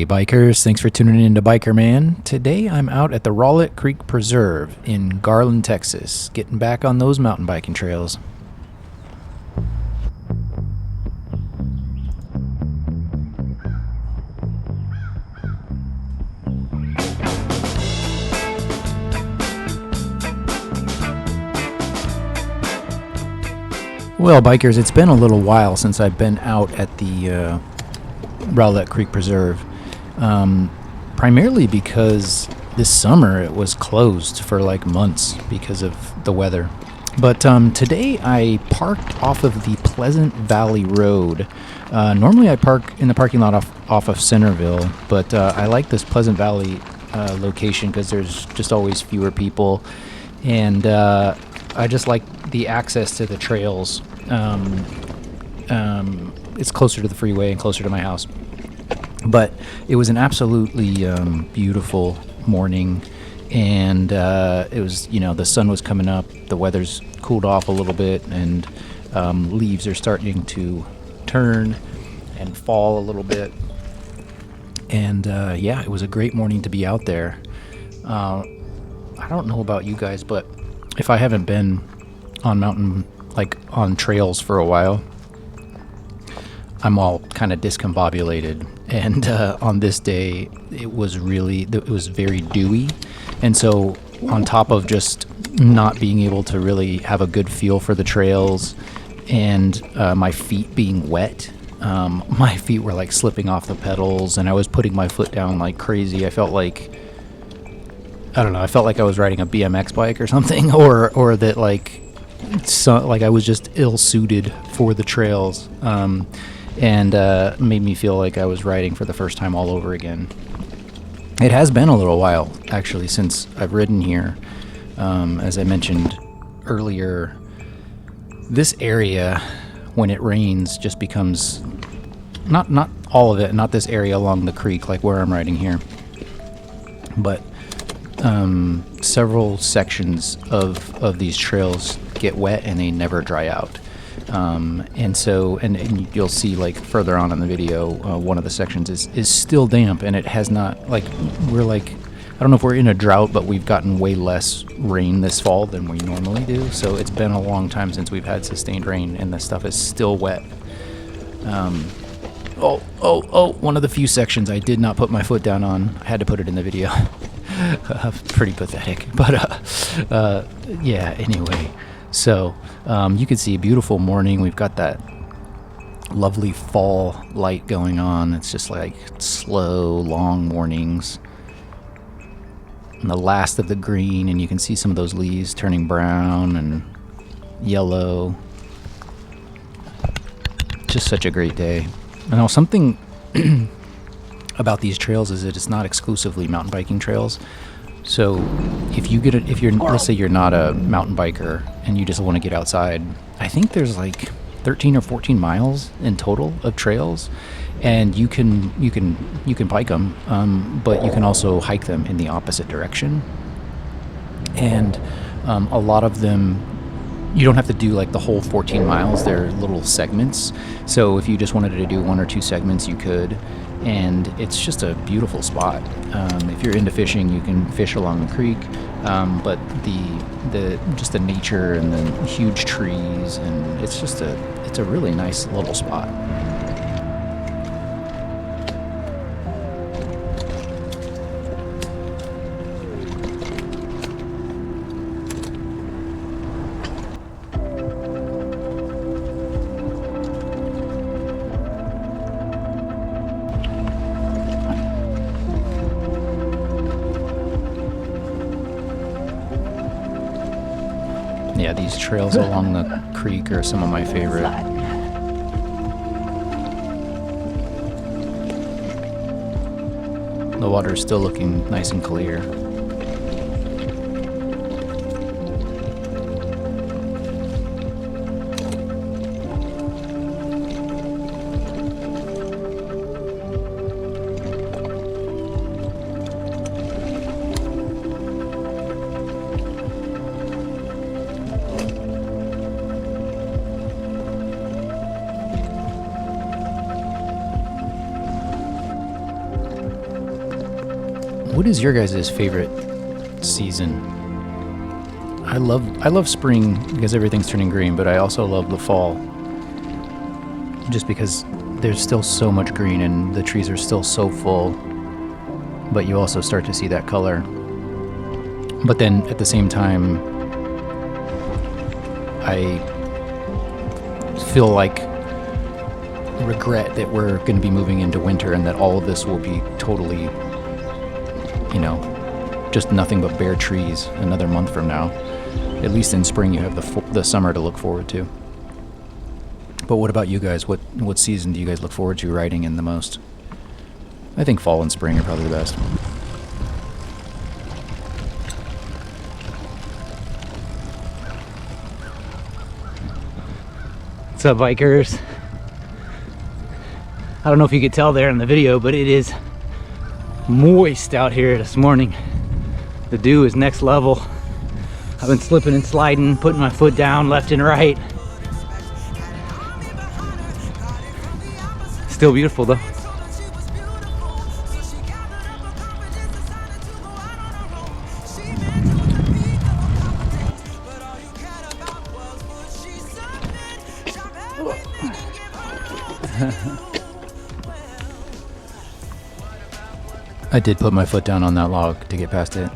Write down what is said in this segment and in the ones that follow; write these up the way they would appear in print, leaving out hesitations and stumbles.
Hey bikers, thanks for tuning in to Biker Man. Today I'm out at the Rowlett Creek Preserve in Garland, Texas, getting back on those mountain biking trails. Well, bikers, it's been a little while since I've been out at the Rowlett Creek Preserve, primarily because this summer it was closed for like months because of the weather. But today I parked off of the Pleasant Valley Road. Normally I park in the parking lot off of Centerville, but I like this Pleasant Valley location because there's just always fewer people, and I just like the access to the trails. It's closer to the freeway and closer to my house. But it was an absolutely beautiful morning, and it was, the sun was coming up, the weather's cooled off a little bit, and leaves are starting to turn and fall a little bit. And it was a great morning to be out there. I don't know about you guys, but if I haven't been on trails for a while, I'm all kind of discombobulated, and on this day it was very dewy, and so on top of just not being able to really have a good feel for the trails, and my feet being wet, my feet were like slipping off the pedals, and I was putting my foot down like crazy. I felt like I was riding a BMX bike or something, or that like I was just ill-suited for the trails. And made me feel like I was riding for the first time all over again. It has been a little while, actually, since I've ridden here. As I mentioned earlier, this area, when it rains, just becomes not all of it, not this area along the creek like where I'm riding here, but several sections of these trails get wet and they never dry out. And you'll see like further on in the video, one of the sections is still damp, and it has not, I don't know if we're in a drought, but we've gotten way less rain this fall than we normally do. So it's been a long time since we've had sustained rain, and this stuff is still wet. One of the few sections I did not put my foot down on. I had to put it in the video. Pretty pathetic, but anyway. So you can see a beautiful morning. We've got that lovely fall light going on. It's just like slow, long mornings. And the last of the green, and you can see some of those leaves turning brown and yellow. Just such a great day. Now, something about these trails is that it's not exclusively mountain biking trails. So let's say you're not a mountain biker and you just want to get outside, I think there's like 13 or 14 miles in total of trails, and you can bike them, but you can also hike them in the opposite direction. And a lot of them, you don't have to do like the whole 14 miles. They're little segments. So if you just wanted to do one or two segments, you could. And it's just a beautiful spot. If you're into fishing, you can fish along the creek, but the nature and the huge trees, and it's a really nice little spot. Yeah, these trails along the creek are some of my favorite. The water is still looking nice and clear. what is your guys' favorite season? I love spring because everything's turning green, but I also love the fall just because there's still so much green and the trees are still so full, but you also start to see that color. But then at the same time, I feel like regret that we're going to be moving into winter and that all of this will be totally, just nothing but bare trees another month from now. At least in spring you have the summer to look forward to. But what about you guys? What season do you guys look forward to riding in the most? I think fall and spring are probably the best. What's up, bikers? I don't know if you could tell there in the video, but it is moist out here this morning. The dew is next level. I've been slipping and sliding, putting my foot down left and right. Still beautiful though. I did put my foot down on that log to get past it.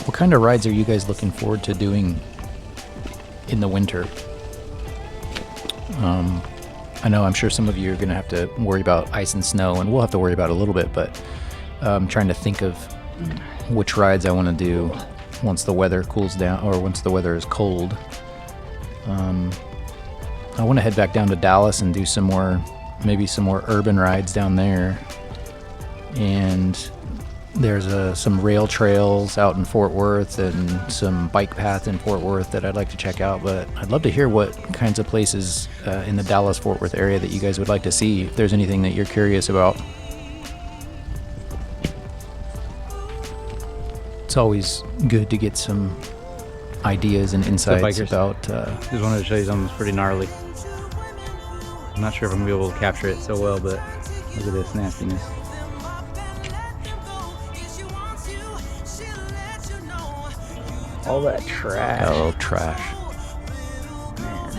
What kind of rides are you guys looking forward to doing in the winter? I know I'm sure some of you are going to have to worry about ice and snow, and we'll have to worry about it a little bit, but I'm trying to think of which rides I want to do once the weather cools down, or once the weather is cold. I want to head back down to Dallas and do maybe some more urban rides down there. And there's some rail trails out in Fort Worth and some bike paths in Fort Worth that I'd like to check out, but I'd love to hear what kinds of places in the Dallas-Fort Worth area that you guys would like to see, if there's anything that you're curious about. It's always good to get some ideas and insights about... Just wanted to show you something that's pretty gnarly. I'm not sure if I'm going to be able to capture it so well, but look at this nastiness. All that trash. Oh, trash. Man.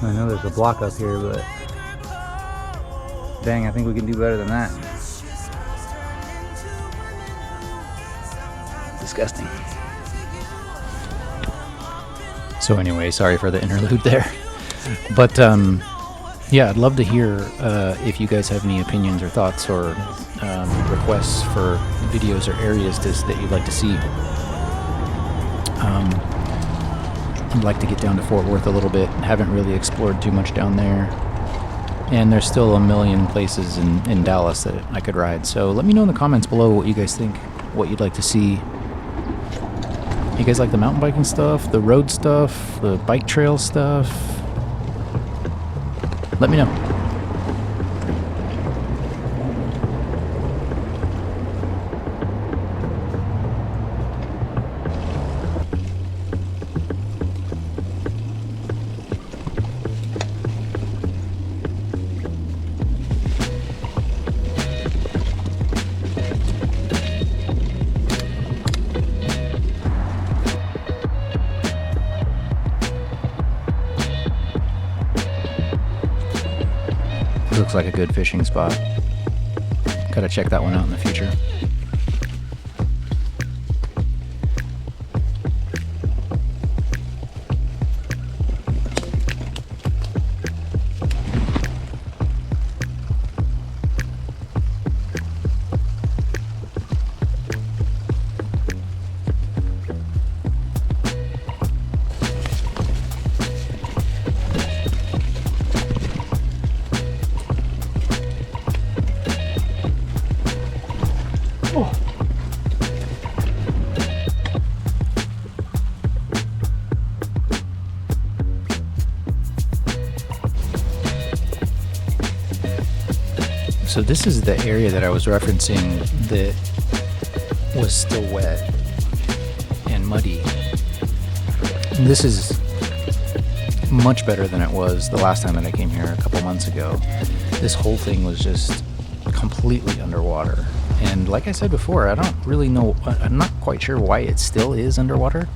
I know there's a block up here, but dang, I think we can do better than that. Disgusting. So anyway, sorry for the interlude there. But yeah, I'd love to hear if you guys have any opinions or thoughts or requests for videos or areas that you'd like to see. I'd like to get down to Fort Worth a little bit. Haven't really explored too much down there. And there's still a million places in Dallas that I could ride. So let me know in the comments below what you guys think, what you'd like to see. You guys like the mountain biking stuff, the road stuff, the bike trail stuff? Let me know. Looks like a good fishing spot. Gotta check that one out in the future. So this is the area that I was referencing that was still wet and muddy. And this is much better than it was the last time that I came here a couple months ago. This whole thing was just completely underwater. And like I said before, I don't really know, I'm not quite sure why it still is underwater,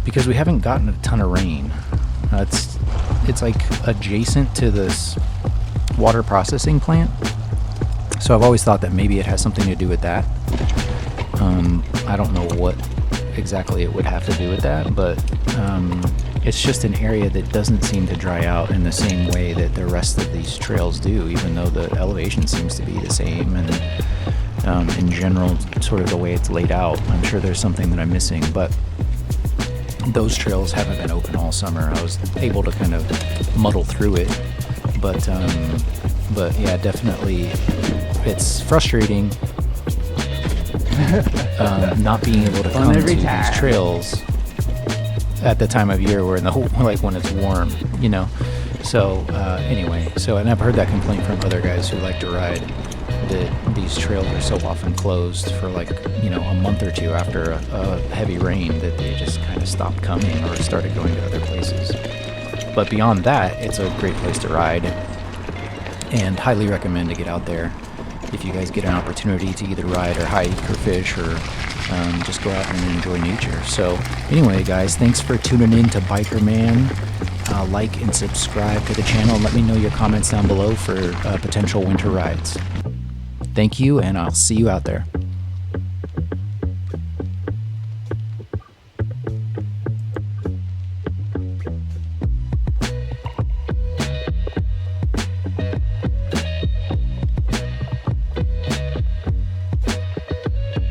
because we haven't gotten a ton of rain. It's like adjacent to this water processing plant. So I've always thought that maybe it has something to do with that. I don't know what exactly it would have to do with that, but it's just an area that doesn't seem to dry out in the same way that the rest of these trails do, even though the elevation seems to be the same, and in general, sort of the way it's laid out. I'm sure there's something that I'm missing, but those trails haven't been open all summer. I was able to kind of muddle through it, but yeah, definitely it's frustrating not being able to come to these trails at the time of year where in the whole, like when it's warm, you know. So anyway, and I've heard that complaint from other guys who like to ride, that these trails are so often closed for like, you know, a month or two after a heavy rain, that they just kind of stopped coming or started going to other places. But beyond that, it's a great place to ride, and highly recommend to get out there if you guys get an opportunity to either ride or hike or fish, or just go out and enjoy nature. So anyway, guys, thanks for tuning in to Biker Man. Like and subscribe to the channel, and let me know your comments down below for potential winter rides. Thank you, and I'll see you out there.